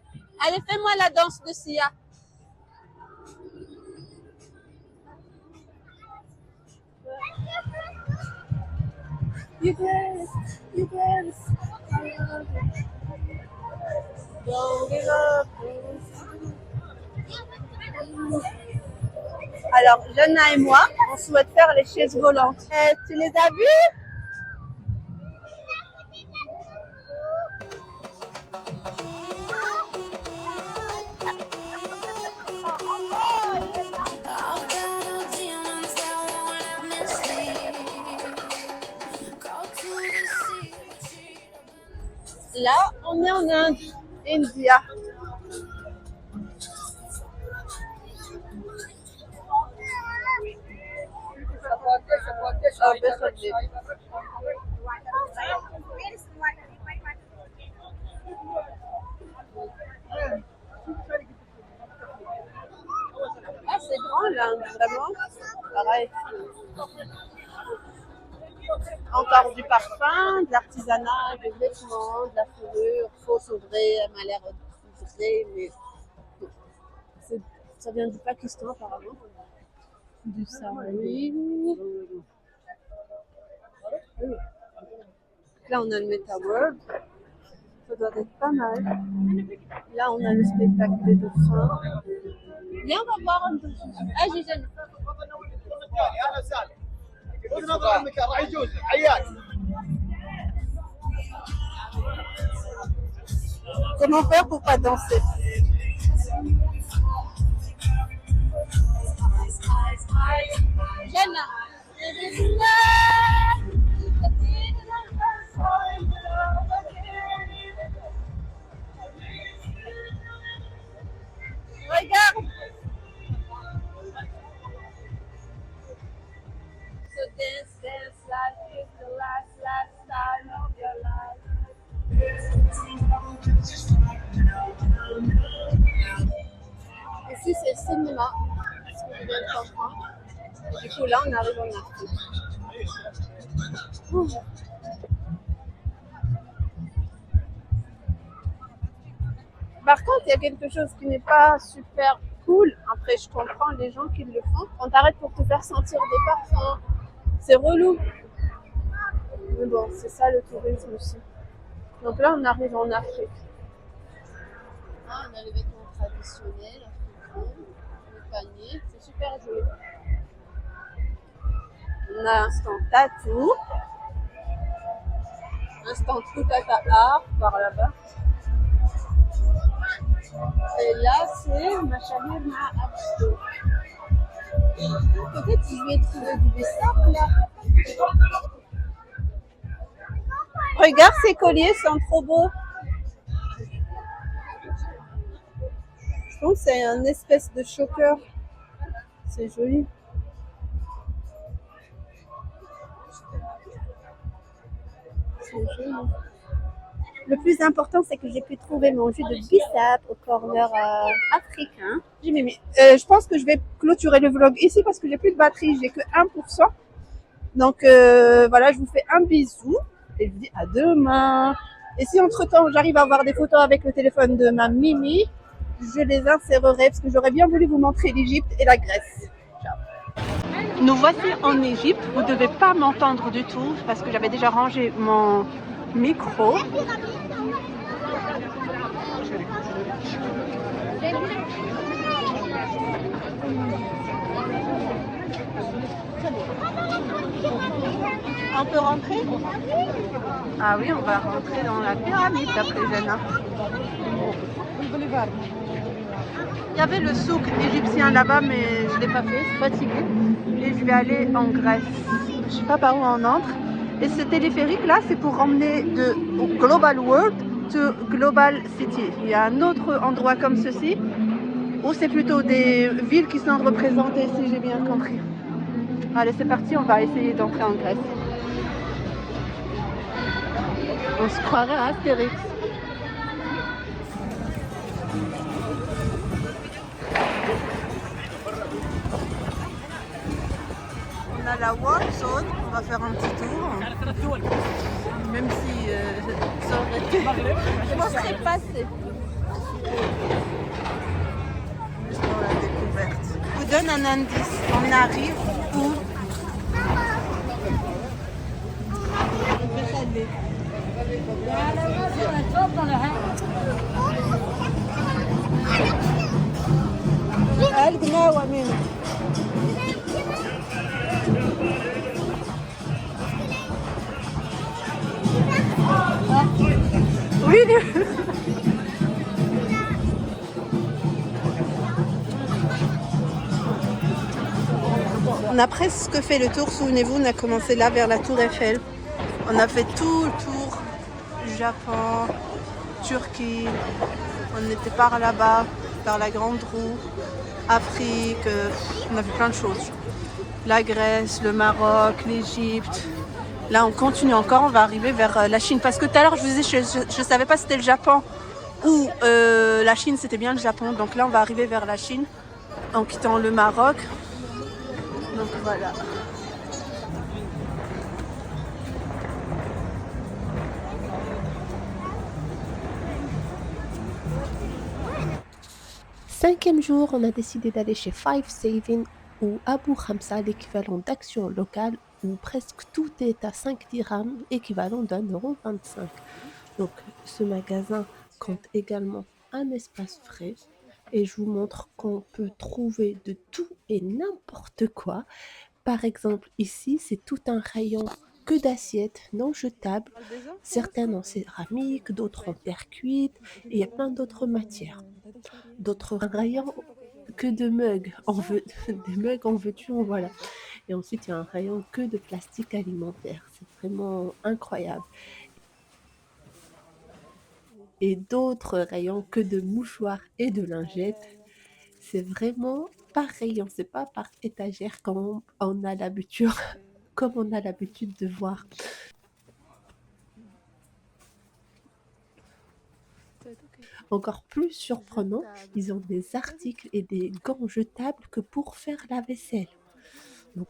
Allez, fais-moi la danse de Sia. You dance, you dance. Don't give up. Alors, Jenna et moi, on souhaite faire les chaises volantes. Tu les as vues? Là, on est en Inde, India. Ah, c'est grand l'Inde, vraiment. Pareil. Encore du parfum, de l'artisanat, des vêtements, de la fourrure, fausse au vrai, elle m'a l'air vrai, mais ça vient du Pakistan apparemment. Du sari. Là, on a le MetaWorld. Ça doit être pas mal. Là, on a le spectacle des dauphins. Viens, on va voir un peu. Ah, Gisèle. Comment faire pour pas danser? Regarde. So dance like it's the last time of your life. Ici c'est le cinéma, ce que je viens de comprendre. Du coup là on arrive en Afrique. Ouh. Par contre, il y a quelque chose qui n'est pas super cool. Après, je comprends les gens qui le font. On t'arrête pour te faire sentir des parfums. C'est relou. Mais bon, c'est ça le tourisme aussi. Donc là, on arrive en Afrique. Ah, on a les vêtements traditionnels africains, le panier. C'est super joli. On a un stand tatou. Un stand Futata Art par là-bas. Et là, c'est Machahir Ma Absto. Peut-être que je vais trouver du bissap là. Regarde, ces colliers sont trop beaux. Je pense que c'est un espèce de choker. C'est joli. C'est joli. Le plus important, c'est que j'ai pu trouver mon jus de bissap au corner africain. J'ai mis. Je pense que je vais clôturer le vlog ici parce que j'ai plus de batterie, j'ai que 1%. Donc voilà, je vous fais un bisou et je vous dis à demain. Et si entre-temps, j'arrive à avoir des photos avec le téléphone de ma Mimi, je les insérerai parce que j'aurais bien voulu vous montrer l'Égypte et la Grèce. Ciao. Nous voici en Égypte. Vous ne devez pas m'entendre du tout parce que j'avais déjà rangé mon micro. On peut rentrer? Ah oui, on va rentrer dans la pyramide d'après Jana. Il y avait le souk égyptien là-bas, mais je ne l'ai pas fait, je suis fatiguée. Et je vais aller en Grèce. Je ne sais pas par où on entre. Et ce téléphérique là, c'est pour emmener de Global World to Global City. Il y a un autre endroit comme ceci, où c'est plutôt des villes qui sont représentées, si j'ai bien compris. Allez, c'est parti, on va essayer d'entrer en Grèce. On se croirait à Astérix. On a la War Zone, on va faire un petit tour. Même si ça aurait été... Je m'en serais passé. Juste pour la découverte. Je vous donne un indice. On arrive où? القناوة منه. Oui. On a presque fait le tour, souvenez-vous, on a commencé là vers la tour Eiffel. On a fait tout le tour, Japon, Turquie, on était par là-bas, par la Grande Roue, Afrique, on a vu plein de choses. La Grèce, le Maroc, l'Égypte. Là on continue encore, on va arriver vers la Chine. Parce que tout à l'heure je vous disais, je savais pas si c'était le Japon ou la Chine, c'était bien le Japon. Donc là on va arriver vers la Chine en quittant le Maroc. Donc voilà. Cinquième jour, on a décidé d'aller chez Five Saving ou Abu Khamsa, l'équivalent d'Action locale, où presque tout est à 5 dirhams, équivalent d'1,25 €. Donc ce magasin compte également un espace frais et je vous montre qu'on peut trouver de tout et n'importe quoi. Par exemple, ici, c'est tout un rayon que d'assiettes non jetables, certaines en céramique, d'autres en terre cuite, et il y a plein d'autres matières. D'autres rayons que de mugs, en veux des mugs en veux-tu, en voilà. Et ensuite, il y a un rayon que de plastique alimentaire. C'est vraiment incroyable. Et d'autres rayons que de mouchoirs et de lingettes. C'est vraiment par rayon, c'est pas par étagère comme on a l'habitude, comme on a l'habitude de voir. Encore plus surprenant, ils ont des articles et des gants jetables que pour faire la vaisselle. Donc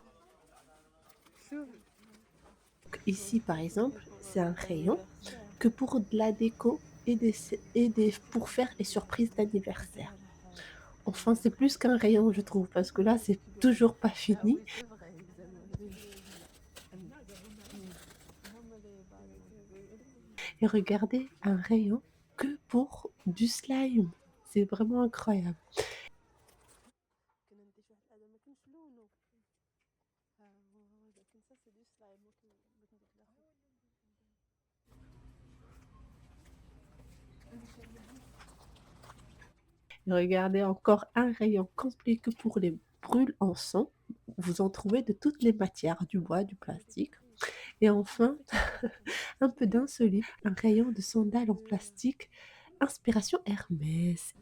ici, par exemple, c'est un rayon que pour de la déco pour faire les surprises d'anniversaire. Enfin, c'est plus qu'un rayon, je trouve, parce que là, c'est toujours pas fini. Et regardez, un rayon que pour du slime. C'est vraiment incroyable. Et regardez encore un rayon complet que pour les brûle-encens. Vous en trouvez de toutes les matières, du bois, du plastique. Et enfin, un peu d'insolite, un rayon de sandales en plastique, inspiration Hermès.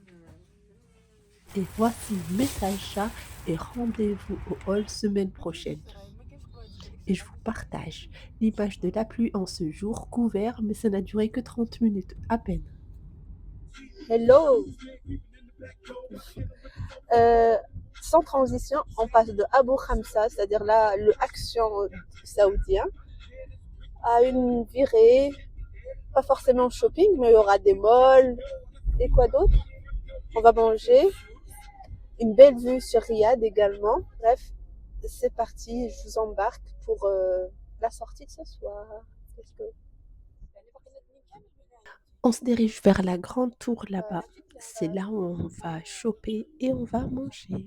Et voici mes Sacha et rendez-vous au hall semaine prochaine. Et je vous partage l'image de la pluie en ce jour couvert, mais ça n'a duré que 30 minutes, à peine. Hello. Sans transition, on passe de Abu Khamsa, c'est-à-dire là, le action saoudien, à une virée, pas forcément shopping, mais il y aura des malls et quoi d'autre. On va manger, une belle vue sur Riyad également. Bref, c'est parti, je vous embarque pour la sortie de ce soir. Let's go. On se dirige vers la grande tour là-bas. C'est là où on va choper et on va manger.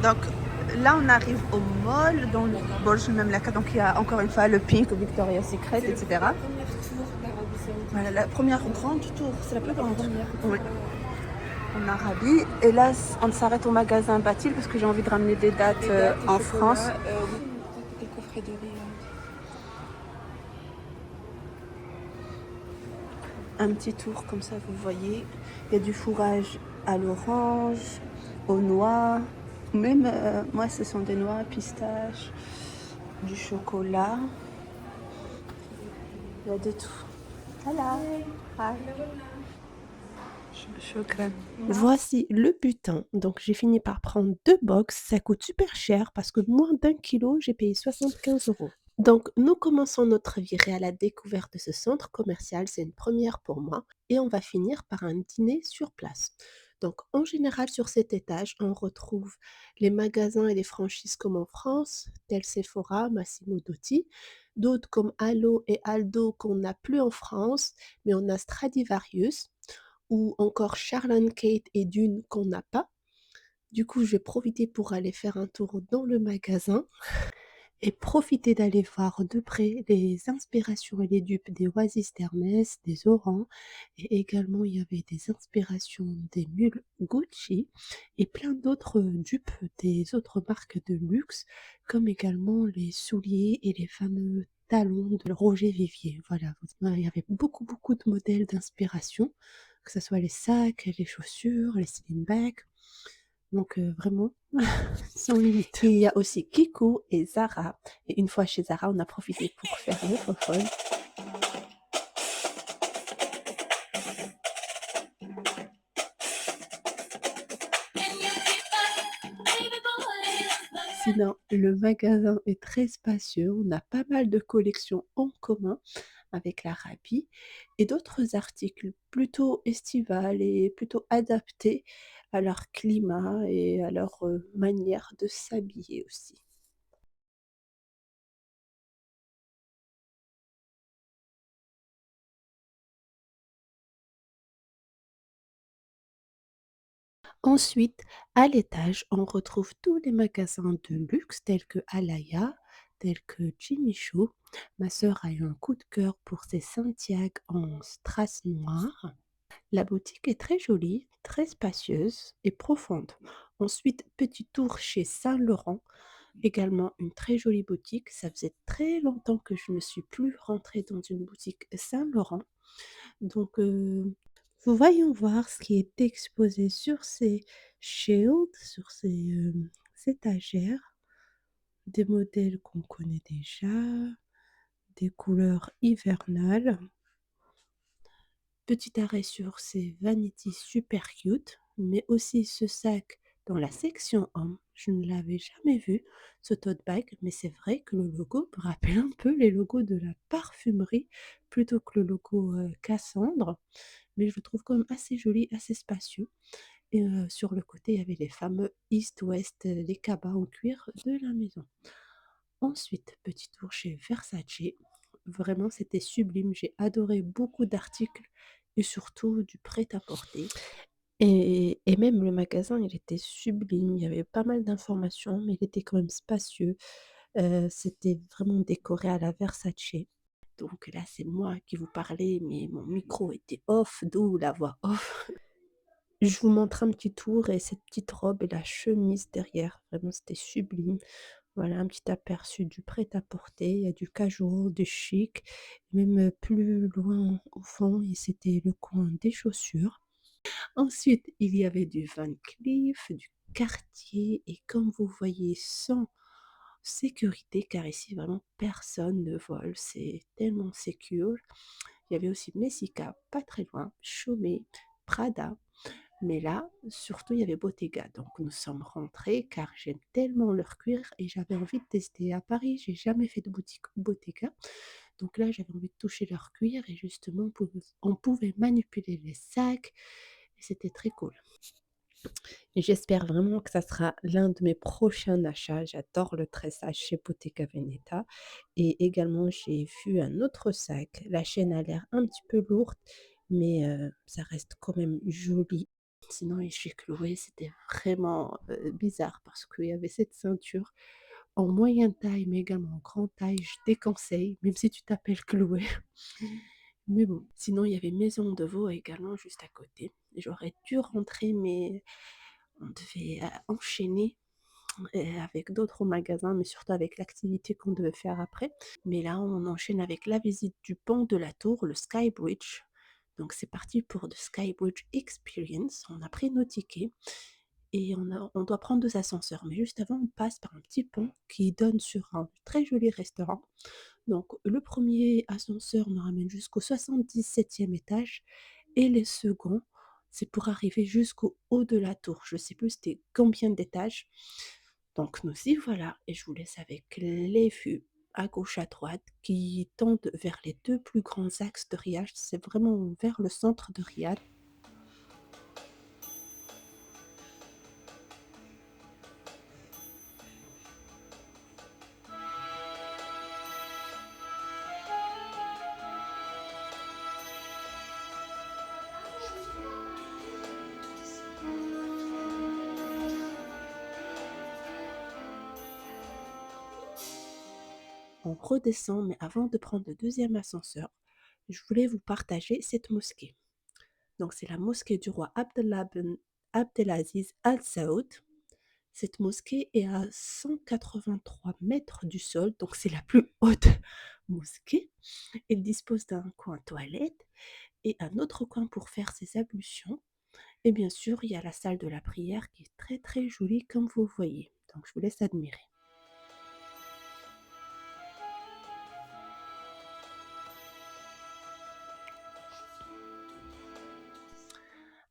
Donc là, on arrive au mall, dans le Burj Mamlaka. Donc il y a encore une fois le Pink, Victoria's Secret, etc. Voilà, la première grande tour, c'est la plus grande. Oui. En Arabie. Et là, on s'arrête au magasin Batil parce que j'ai envie de ramener des dates en France. Un petit tour comme ça, vous voyez. Il y a du fourrage à l'orange, aux noix. Même, moi, ce sont des noix, pistaches, du chocolat. Il y a de tout. Voilà. Shukran. Voici le butin. Donc j'ai fini par prendre 2 box. Ça coûte super cher parce que moins d'1 kilo, j'ai payé 75 €. Donc nous commençons notre virée à la découverte de ce centre commercial. C'est une première pour moi. Et on va finir par un dîner sur place. Donc en général sur cet étage, on retrouve les magasins et les franchises comme en France, tels Sephora, Massimo Dutti. D'autres comme Allo et Aldo qu'on n'a plus en France, mais on a Stradivarius ou encore Charlotte Kate et Dune qu'on n'a pas. Du coup, je vais profiter pour aller faire un tour dans le magasin et profiter d'aller voir de près les inspirations et les dupes des Oasis d'Hermès, des Oran, et également il y avait des inspirations des mules Gucci et plein d'autres dupes des autres marques de luxe, comme également les souliers et les fameux talons de Roger Vivier. Voilà, il y avait beaucoup, beaucoup de modèles d'inspiration, que ce soit les sacs, les chaussures, les sling bags. Donc vraiment, sans limite. Il y a aussi Kiko et Zara. Et une fois chez Zara, on a profité pour faire le fofone. Sinon, le magasin est très spacieux. On a pas mal de collections en commun avec l'Arabie et d'autres articles plutôt estivales et plutôt adaptés à leur climat et à leur manière de s'habiller aussi. Ensuite, à l'étage, on retrouve tous les magasins de luxe tels que Alaya, tels que Jimmy Choo. Ma sœur a eu un coup de cœur pour ses Santiago en strass noir. La boutique est très jolie, très spacieuse et profonde. Ensuite, petit tour chez Saint-Laurent, également une très jolie boutique. Ça faisait très longtemps que je ne suis plus rentrée dans une boutique Saint-Laurent. Donc, voyons voir ce qui est exposé sur ces shields, sur ces étagères. Des modèles qu'on connaît déjà, des couleurs hivernales. Petit arrêt sur ces vanities super cute, mais aussi ce sac dans la section homme. Je ne l'avais jamais vu, ce tote bag, mais c'est vrai que le logo me rappelle un peu les logos de la parfumerie plutôt que le logo Cassandre, mais je le trouve quand même assez joli, assez spacieux. Et sur le côté, il y avait les fameux East-West, les cabas en cuir de la maison. Ensuite, petit tour chez Versace. Vraiment, c'était sublime. J'ai adoré beaucoup d'articles et surtout du prêt-à-porter. Et même le magasin, il était sublime. Il y avait pas mal d'informations, mais il était quand même spacieux. C'était vraiment décoré à la Versace. Donc là, c'est moi qui vous parlais, mais mon micro était off, d'où la voix off. Je vous montre un petit tour et cette petite robe et la chemise derrière. Vraiment, c'était sublime. Voilà un petit aperçu du prêt-à-porter. Il y a du casual, du chic. Même plus loin au fond, et c'était le coin des chaussures. Ensuite, il y avait du Van Cleef, du Cartier. Et comme vous voyez, sans sécurité, car ici, vraiment, personne ne vole. C'est tellement secure. Il y avait aussi Messica, pas très loin, Chaumet, Prada. Mais là, surtout, il y avait Bottega. Donc, nous sommes rentrés car j'aime tellement leur cuir et j'avais envie de tester. À Paris, j'ai jamais fait de boutique Bottega. Donc là, j'avais envie de toucher leur cuir et justement, on pouvait manipuler les sacs et c'était très cool. Et j'espère vraiment que ça sera l'un de mes prochains achats. J'adore le tressage chez Bottega Veneta. Et également, j'ai vu un autre sac. La chaîne a l'air un petit peu lourde, mais ça reste quand même joli. Sinon, chez Chloé, c'était vraiment bizarre parce qu'il y avait cette ceinture en moyenne taille, mais également en grande taille. Je déconseille, même si tu t'appelles Chloé. Mais bon, sinon, il y avait Maison de Veau également juste à côté. J'aurais dû rentrer, mais on devait enchaîner avec d'autres magasins, mais surtout avec l'activité qu'on devait faire après. Mais là, on enchaîne avec la visite du pont de la Tour, le Sky Bridge. Donc c'est parti pour The Sky Bridge Experience. On a pris nos tickets et on doit prendre 2 ascenseurs. Mais juste avant, on passe par un petit pont qui donne sur un très joli restaurant. Donc le premier ascenseur nous ramène jusqu'au 77e étage et les seconds, c'est pour arriver jusqu'au haut de la tour. Je ne sais plus c'était combien d'étages. Donc nous y voilà et je vous laisse avec les vues à gauche, à droite qui tendent vers les 2 plus grands axes de Riyad. C'est vraiment vers le centre de Riyad. On redescend, mais avant de prendre le deuxième ascenseur, je voulais vous partager cette mosquée. Donc c'est la mosquée du roi Abdallah ben Abdelaziz Al Saoud. Cette mosquée est à 183 mètres du sol, donc c'est la plus haute mosquée. Elle dispose d'un coin toilette et un autre coin pour faire ses ablutions. Et bien sûr, il y a la salle de la prière qui est très très jolie comme vous voyez. Donc je vous laisse admirer.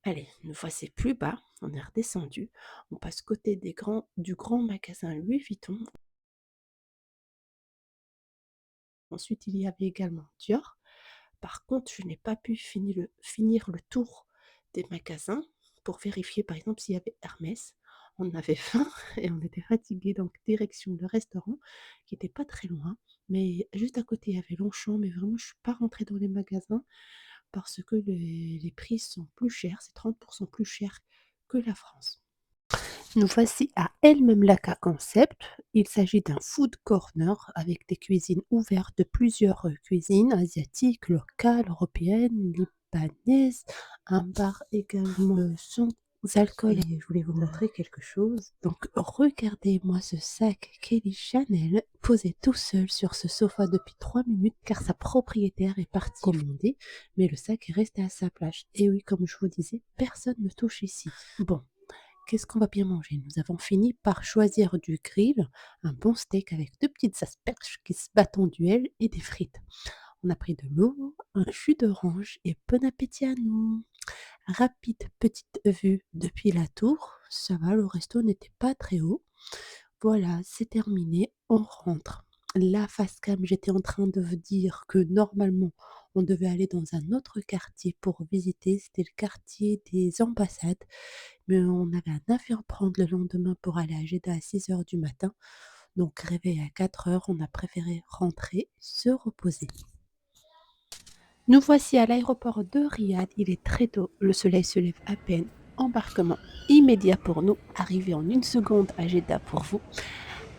Allez, une fois c'est plus bas, on est redescendu. On passe côté du grand magasin Louis Vuitton. Ensuite, il y avait également Dior. Par contre, je n'ai pas pu finir le tour des magasins pour vérifier, par exemple, s'il y avait Hermès. On avait faim et on était fatigués, donc direction le restaurant qui n'était pas très loin. Mais juste à côté, il y avait Longchamp, mais vraiment, je ne suis pas rentrée dans les magasins parce que les prix sont plus chers, c'est 30% plus cher que la France. Nous voici à El Memlaka Concept. Il s'agit d'un food corner avec des cuisines ouvertes de plusieurs cuisines asiatiques, locales, européennes, libanaises, un bar également sans alcool. Et je voulais vous montrer quelque chose. Donc regardez-moi ce sac Kelly Chanel posé tout seul sur ce sofa depuis 3 minutes car sa propriétaire est partie commander, mais le sac est resté à sa place. Et oui, comme je vous disais, personne ne touche ici. Bon. Qu'est-ce qu'on va bien manger? Nous avons fini par choisir du grill, un bon steak avec 2 petites asperges qui se battent en duel et des frites. On a pris de l'eau, un jus d'orange et bon appétit à nous. Rapide petite vue depuis la tour. Ça va, le resto n'était pas très haut. Voilà, c'est terminé, on rentre. La face cam, j'étais en train de vous dire que normalement, on devait aller dans un autre quartier pour visiter. C'était le quartier des ambassades. Mais on avait un avion à prendre le lendemain pour aller à Jeddah à 6 h du matin. Donc réveil à 4 h, on a préféré rentrer, se reposer. Nous voici à l'aéroport de Riyad. Il est très tôt, le soleil se lève à peine. Embarquement immédiat pour nous, arrivé en 1 seconde à Jeddah pour vous.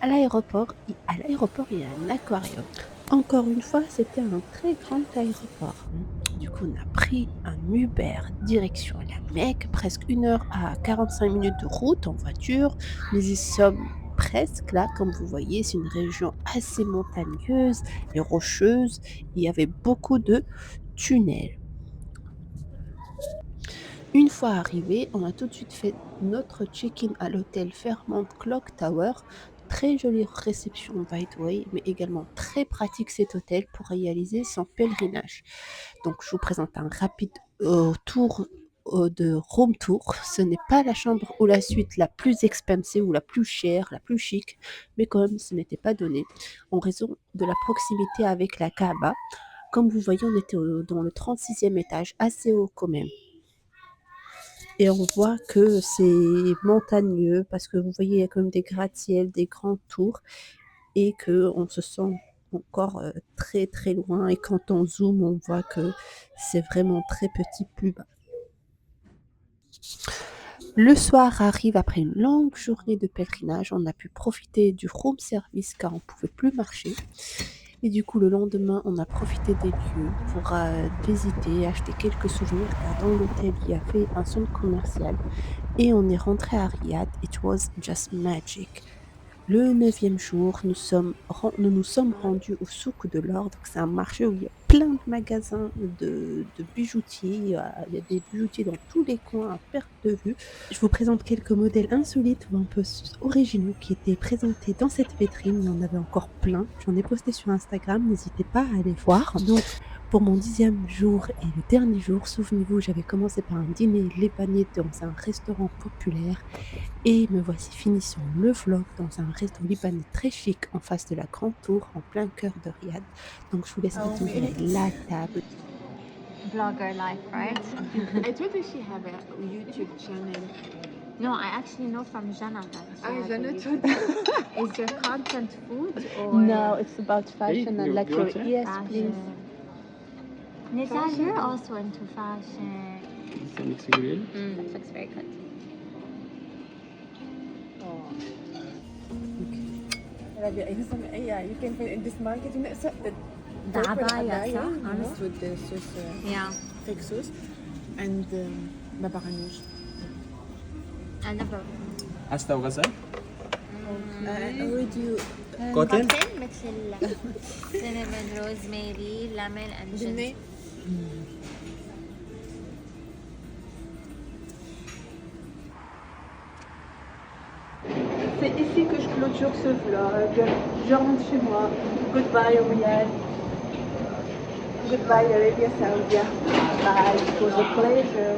À l'aéroport, il y a un aquarium. Encore une fois, c'était un très grand aéroport. Du coup, on a pris un Uber direction la Mecque, presque 1 heure à 45 minutes de route en voiture. Nous y sommes presque là, comme vous voyez, c'est une région assez montagneuse et rocheuse. Il y avait beaucoup de tunnels. Une fois arrivé, on a tout de suite fait notre check-in à l'hôtel Fairmont Clock Tower. Très jolie réception by the way, mais également très pratique cet hôtel pour réaliser son pèlerinage. Donc je vous présente un rapide tour de room tour. Ce n'est pas la chambre ou la suite la plus expensive ou la plus chère, la plus chic, mais quand même ce n'était pas donné en raison de la proximité avec la Kaaba. Comme vous voyez, on était dans le 36e étage, assez haut quand même. Et on voit que c'est montagneux parce que vous voyez, il y a comme des gratte-ciel, des grandes tours et qu'on se sent encore très très loin. Et quand on zoome, on voit que c'est vraiment très petit plus bas. Le soir arrive après une longue journée de pèlerinage. On a pu profiter du room service car on ne pouvait plus marcher. Et du coup, le lendemain, on a profité des lieux pour visiter, acheter quelques souvenirs. Car dans l'hôtel, il y avait un centre commercial. Et on est rentré à Riyad. It was just magic. Le 9e jour, nous nous sommes rendus au souk de l'or. Donc c'est un marché où il y a plein de magasins de bijoutiers. Il y a des bijoutiers dans tous les coins à perte de vue. Je vous présente quelques modèles insolites ou un peu originaux qui étaient présentés dans cette vitrine. Il y en avait encore plein. J'en ai posté sur Instagram. N'hésitez pas à aller voir. Donc pour mon 10e jour et le dernier jour, souvenez-vous, j'avais commencé par un dîner libanais dans un restaurant populaire et me voici finissant le vlog dans un restaurant libanais très chic en face de la Grande Tour en plein cœur de Riyad. Donc je vous laisse retrouver la table. Vlogger life, right? I told her she have a YouTube channel. No, I actually know from Jana that she has a Jana YouTube. told Is your content food or No, it's about fashion and luxury. Yes, please. fashion? Nita, you're also into fashion. Ça looks great. That looks very good. Yeah, you can find in this market. You know, so the The purple abaya, abaya, صح? honest with the sauce, Yeah, fake sauce, and baba ganoush. I never. Asta وغزال Would you كوتن مثل cinnamon, rosemary, lemon and ginger. C'est ici que je clôture ce vlog. Je rentre chez moi. Goodbye Riyad. Goodbye Arabia Saoudia. Bye. It was a pleasure.